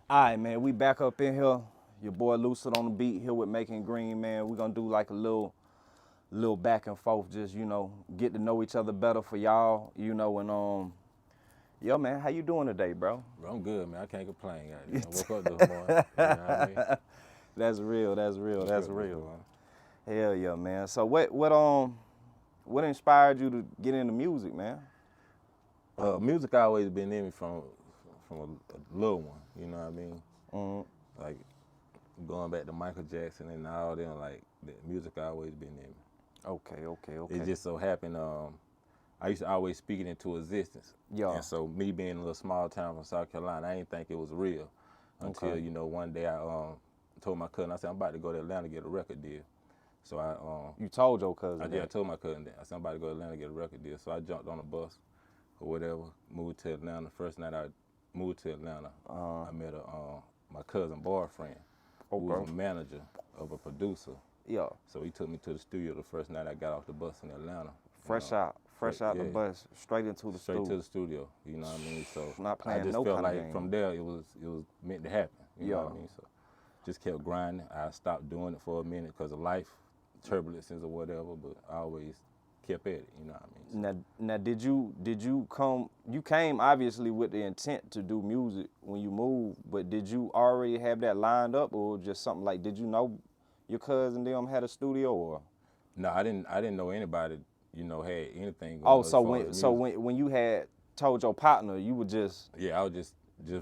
All right, man, we back up in here. Your boy Lucid on the beat here with Macon Green, man. We're gonna do like a little back and forth, just, get to know each other better for y'all, and yo, man, how you doing today, bro? Bro, I'm good, man. I can't complain. I woke up this morning. You know what I mean? That's real, that's real, that's real. Man. Hell yeah, man. So what inspired you to get into music, man? Music always been in me from a little one. You know what I mean? Mm-hmm. Like going back to Michael Jackson and all them. Like the music always been in me. Okay. It just so happened. I used to always speak it into existence. Yeah. And so me being in a little small town from South Carolina, I didn't think it was real until Okay. one day I told my cousin, I said I'm about to go to Atlanta to get a record deal. So You told your cousin I that? told my cousin that. I said I'm about to go to Atlanta to get a record deal. So I jumped on a bus or whatever, moved to Atlanta. First night I moved to Atlanta, I met my cousin boyfriend, who was a manager of a producer. Yeah. So he took me to the studio the first night I got off the bus in Atlanta. Fresh out the bus, straight into the studio. Straight to the studio, you know what I mean? So Not playing I just no felt kind like of game. from there it was meant to happen, you know what I mean? So just kept grinding. I stopped doing it for a minute because of life, turbulences or whatever, but I always kept at it, you know what I mean? So, Now did you came obviously with the intent to do music when you moved, but did you already have that lined up, or just something like, did you know your cousin them had a studio, or? no, I didn't know anybody, had anything going Oh, as so far as when you had told your partner, you were just yeah, I was just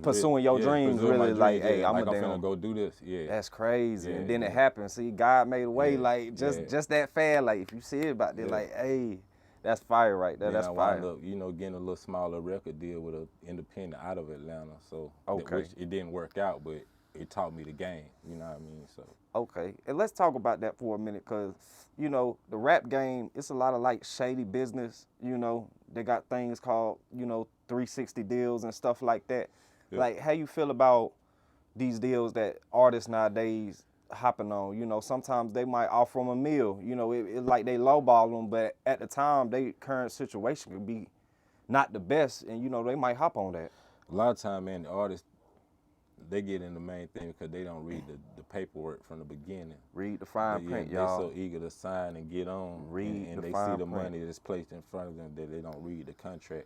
pursuing your dreams, pursuing my really, like, dreams, hey, yeah, I'm like a I'm damn. finna go do this, yeah. That's crazy. Yeah, And then it yeah. happened. See, God made a way, Yeah, like yeah. just that fast. Like if you see it about there, Yeah. like, hey, that's fire right there. Then That's I fire. wound up, getting a little smaller record deal with an independent out of Atlanta. So Okay. which it didn't work out, but it taught me the game. You know what I mean? So Okay, and let's talk about that for a minute, cause the rap game, it's a lot of like shady business. They got things called 360 deals and stuff like that. Yep. Like, how you feel about these deals that artists nowadays hopping on? Sometimes they might offer them a meal. It like they lowball them, but at the time, their current situation could be not the best, and they might hop on that. a lot of time, man, the artists they get in the main thing because they don't read the paperwork from the beginning. Read the fine print, They're y'all. so eager to sign and get on, Read and the they fine see the print. money that's placed in front of them that they don't read the contract,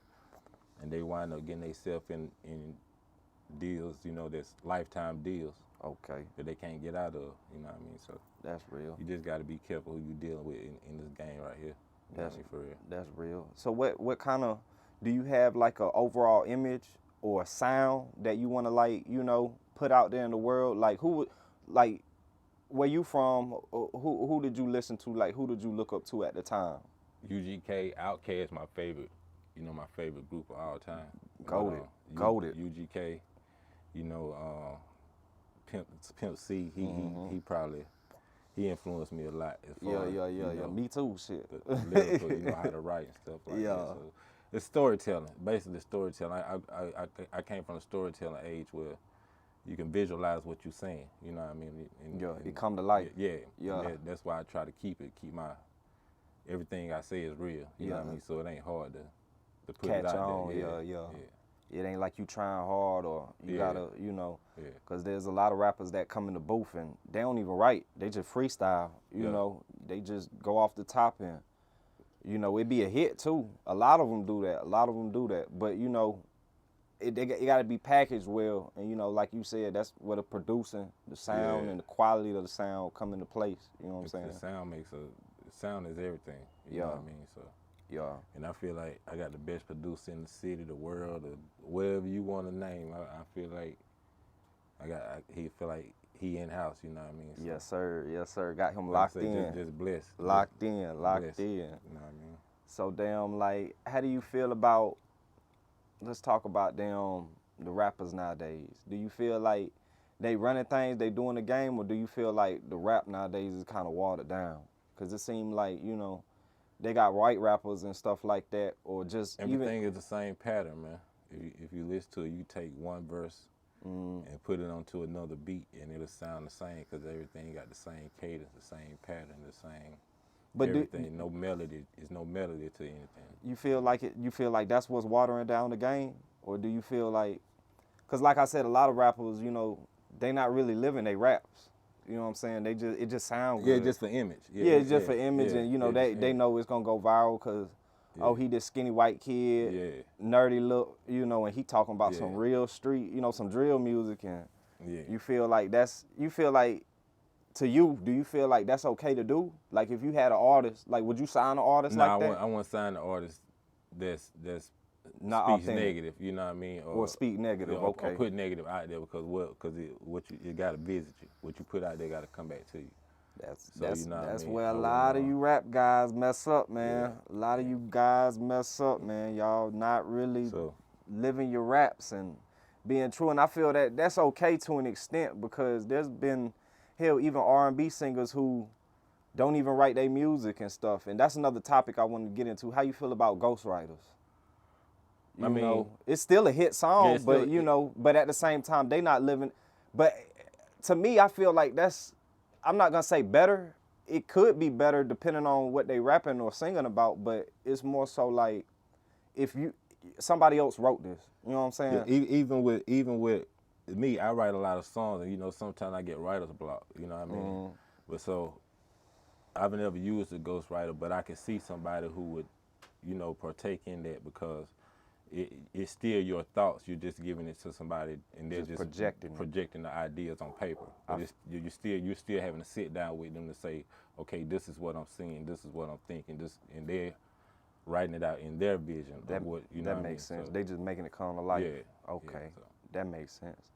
and they wind up getting themselves in deals, that's lifetime deals Okay, that they can't get out of. You know what I mean? So that's real. you just got to be careful who you dealing with in this game right here. You know what I mean? For real. That's real. So what kind of, do you have like a overall image or a sound that you want to like, put out there in the world? Like like where you from, who did you listen to? Like who did you look up to at the time? UGK, Outkast, my favorite, my favorite group of all time. Goated. But, Goated. UGK, Pimp C, he influenced me a lot as far as, Yeah. Me too, shit. the lyrical, how to write and stuff like Yeah. that. So it's storytelling, basically storytelling. I came from a storytelling age where you can visualize what you're saying, you know what I mean? It come to life. Yeah. Yeah. That's why I try to keep everything I say is real, you know what I mean? So it ain't hard to put Catch it out on, there. yeah. It ain't like you trying hard, or you Yeah. gotta, Yeah. because there's a lot of rappers that come in the booth and they don't even write. They just freestyle, Yeah. They just go off the top and, it be a hit too. A lot of them do that. But, it got to be packaged well. And, like you said, that's where the producing, the sound, Yeah. and the quality of the sound come into place. You know what I'm saying? The sound is everything, you know what I mean? So. Yeah. And I feel like I got the best producer in the city, the world, or whatever you want to name. I feel like he feel like he in house. You know what I mean? So, Yes, sir. Got him like I locked say, in. Just blessed. Locked in. Blessed, you know what I mean? So damn, like, how do you feel about? Let's talk about the rappers nowadays. Do you feel like they running things, they doing the game, or do you feel like the rap nowadays is kind of watered down? Because it seemed like they got white rappers and stuff like that, or just Everything is the same pattern, man. If you listen to it, you take one verse and put it onto another beat, and it'll sound the same because everything got the same cadence, the same pattern, the same. But everything, no melody. There's no melody to anything. You feel like that's what's watering down the game, or do you feel like Cause like I said, a lot of rappers, they not really living they raps. You know what I'm saying? It just sound good. Yeah, just for image. Yeah, it's just for image, yeah, and yeah, they know it's gonna go viral, cause he this skinny white kid, Yeah. nerdy look, and he talking about some Yeah. real street, some drill music, and Yeah. you feel like to you, do you feel like that's okay to do? Like if you had an artist, like would you sign an artist No, like that? I want to sign the artist that's Not speaks authentic. negative. You know what I mean? Or speak negative. Or Okay. put negative out there because you got to visit you. What you put out there got to come back to you. That's you know what I that's mean? where a I lot of wouldn't, you rap guys mess up, man. Yeah. A lot of you guys mess up, man. Y'all not really So living your raps and being true. And I feel that that's okay to an extent, because there's been, hell, even R&B singers who don't even write their music and stuff. And that's another topic I want to get into. How you feel about ghostwriters? I mean, it's still a hit song, yeah, but but at the same time, they not living. But to me, I feel like I'm not gonna say better. It could be better depending on what they rapping or singing about, but it's more so like if somebody else wrote this, you know what I'm saying? yeah, even with me, I write a lot of songs, and sometimes I get writer's block. You know what I mean? But so I've never used a ghostwriter, but I can see somebody who would, partake in that, because it's still your thoughts. You're just giving it to somebody, and they're just projecting the ideas on paper. But you're still having to sit down with them to say, okay, this is what I'm seeing, this is what I'm thinking, and they're writing it out in their vision of what that makes sense. So, they just making it come to life. Yeah. Okay, Yeah, so. That makes sense.